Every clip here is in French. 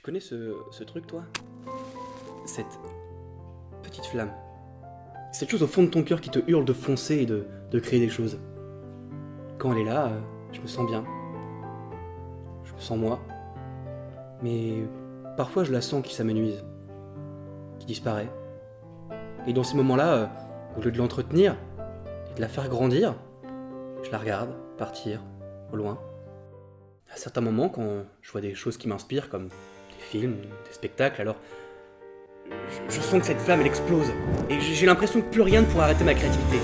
connais ce truc, toi? Cette petite flamme. Cette chose au fond de ton cœur qui te hurle de foncer et de créer des choses. Quand elle est là, je me sens bien. Je me sens moi. Mais parfois je la sens qui s'amenuise, qui disparaît. Et dans ces moments-là, au lieu de l'entretenir et de la faire grandir, je la regarde partir au loin. À certains moments, quand je vois des choses qui m'inspirent, comme des films, des spectacles, alors je sens que cette flamme, elle explose. Et j'ai l'impression que plus rien ne pourra arrêter ma créativité.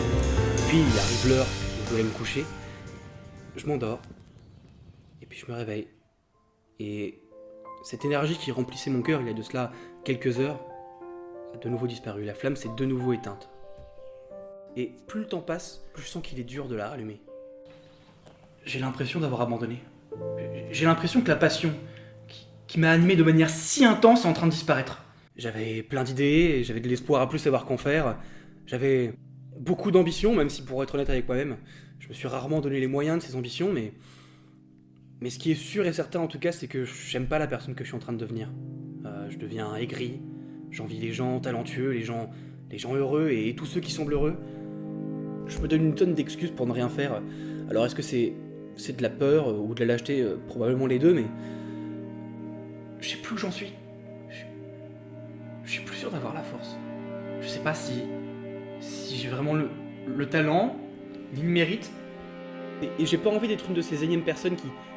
Puis il arrive l'heure où je dois aller me coucher. Je m'endors. Et puis je me réveille. Et cette énergie qui remplissait mon cœur il y a de cela quelques heures a de nouveau disparu. La flamme s'est de nouveau éteinte. Et plus le temps passe, plus je sens qu'il est dur de la rallumer. J'ai l'impression d'avoir abandonné. J'ai l'impression que la passion qui m'a animé de manière si intense est en train de disparaître. J'avais plein d'idées, et j'avais de l'espoir à plus savoir qu'en faire. J'avais beaucoup d'ambitions, même si pour être honnête avec moi-même, je me suis rarement donné les moyens de ces ambitions, mais ce qui est sûr et certain en tout cas, c'est que j'aime pas la personne que je suis en train de devenir. Je deviens aigri, j'envie les gens talentueux, les gens heureux et tous ceux qui semblent heureux. Je me donne une tonne d'excuses pour ne rien faire. Alors est-ce que c'est de la peur ou de la lâcheté? Probablement les deux, mais je sais plus où j'en suis. Je suis plus sûr d'avoir la force. Je sais pas si j'ai vraiment le talent, ni le mérite. Et j'ai pas envie d'être une de ces énièmes personnes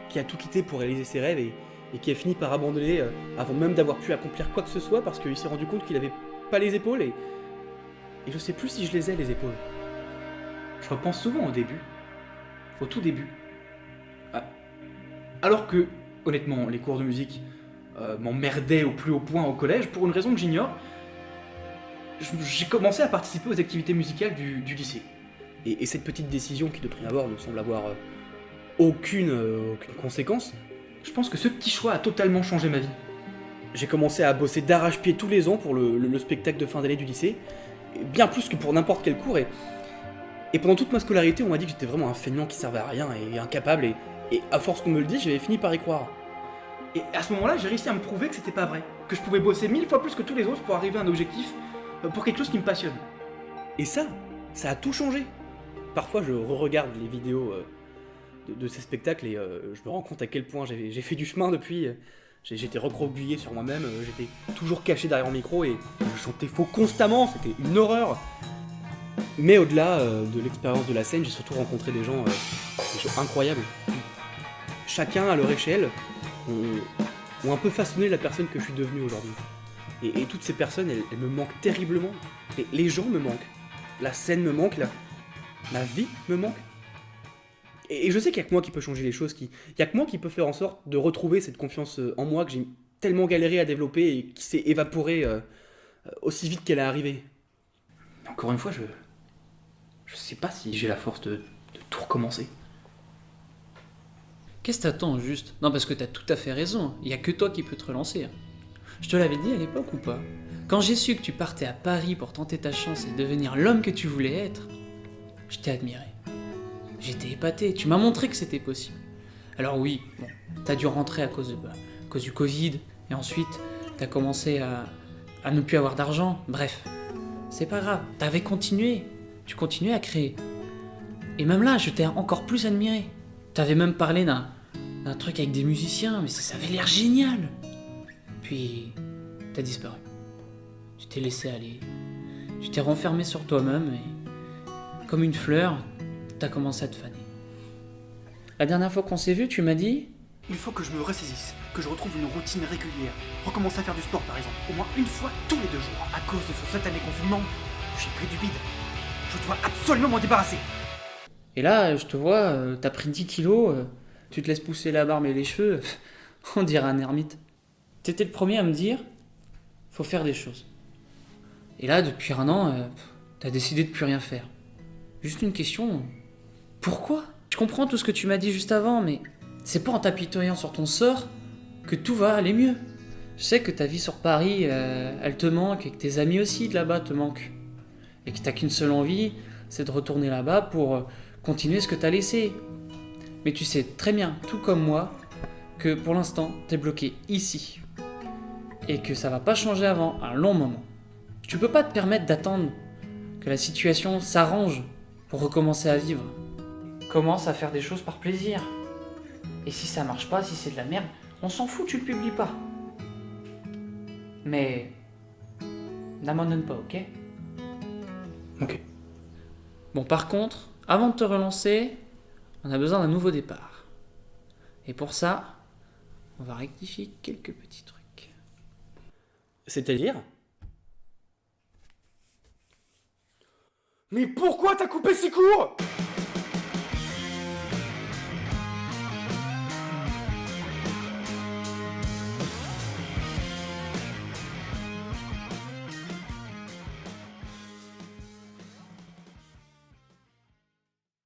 qui a tout quitté pour réaliser ses rêves et qui a fini par abandonner avant même d'avoir pu accomplir quoi que ce soit parce qu'il s'est rendu compte qu'il avait pas les épaules et je sais plus si je les ai, les épaules. Je repense souvent au début. Au tout début. Alors que, honnêtement, les cours de musique m'emmerdaient au plus haut point au collège, pour une raison que j'ignore, j'ai commencé à participer aux activités musicales du lycée. Et cette petite décision qui de prime abord ne semble avoir aucune conséquence, je pense que ce petit choix a totalement changé ma vie. J'ai commencé à bosser d'arrache-pied tous les ans pour le spectacle de fin d'année du lycée, bien plus que pour n'importe quel cours, et pendant toute ma scolarité, on m'a dit que j'étais vraiment un feignant qui servait à rien et incapable, et à force qu'on me le dise, j'avais fini par y croire. Et à ce moment-là, j'ai réussi à me prouver que c'était pas vrai, que je pouvais bosser 1000 fois plus que tous les autres pour arriver à un objectif, pour quelque chose qui me passionne. Et ça a tout changé. Parfois, je re-regarde les vidéos de ces spectacles et je me rends compte à quel point j'ai fait du chemin depuis. J'étais recroquevillé sur moi-même, j'étais toujours caché derrière un micro et je chantais faux constamment, c'était une horreur. Mais au-delà de l'expérience de la scène, j'ai surtout rencontré des gens incroyables. Chacun à leur échelle ont un peu façonné la personne que je suis devenu aujourd'hui. Et toutes ces personnes, elles me manquent terriblement. Les gens me manquent. La scène me manque, la vie me manque. Et je sais qu'il n'y a que moi qui peut changer les choses, il n'y a que moi qui peut faire en sorte de retrouver cette confiance en moi que j'ai tellement galéré à développer et qui s'est évaporée aussi vite qu'elle est arrivée. Encore une fois, je sais pas si j'ai la force de tout recommencer. Qu'est-ce que t'attends juste? Non, parce que t'as tout à fait raison, il y a que toi qui peux te relancer. Je te l'avais dit à l'époque ou pas? Quand j'ai su que tu partais à Paris pour tenter ta chance et devenir l'homme que tu voulais être, je t'ai admiré. J'étais épaté, tu m'as montré que c'était possible. Alors oui, bon, t'as dû rentrer à cause du Covid, et ensuite t'as commencé à ne plus avoir d'argent, bref. C'est pas grave, t'avais continué, tu continuais à créer. Et même là, je t'ai encore plus admiré. T'avais même parlé d'un truc avec des musiciens, mais ça avait l'air génial. Puis, t'as disparu. Tu t'es laissé aller. Tu t'es renfermé sur toi-même et, comme une fleur, t'as commencé à te faner. La dernière fois qu'on s'est vu, tu m'as dit... Il faut que je me ressaisisse, que je retrouve une routine régulière. Recommencer à faire du sport par exemple, au moins une fois tous les 2 jours. À cause de ce satané confinement, j'ai pris du bide. Je dois absolument m'en débarrasser. Et là, je te vois, t'as pris 10 kilos, tu te laisses pousser la barbe et les cheveux, on dirait un ermite. T'étais le premier à me dire, faut faire des choses. Et là, depuis 1 an, t'as décidé de plus rien faire. Juste une question, pourquoi? Je comprends tout ce que tu m'as dit juste avant, mais c'est pas en t'apitoyant sur ton sort que tout va aller mieux. Je sais que ta vie sur Paris, elle te manque, et que tes amis aussi de là-bas te manquent. Et que t'as qu'une seule envie, c'est de retourner là-bas pour continuer ce que t'as laissé. Mais tu sais très bien, tout comme moi, que pour l'instant, t'es bloqué ici. et que ça va pas changer avant un long moment. Tu peux pas te permettre d'attendre que la situation s'arrange pour recommencer à vivre. Commence à faire des choses par plaisir. Et si ça marche pas, si c'est de la merde, on s'en fout, tu le publies pas. Mais n'abandonne pas, ok? Ok. Bon, par contre, avant de te relancer, on a besoin d'un nouveau départ. Et pour ça, on va rectifier quelques petits trucs. C'est-à-dire? Mais pourquoi t'as coupé si court?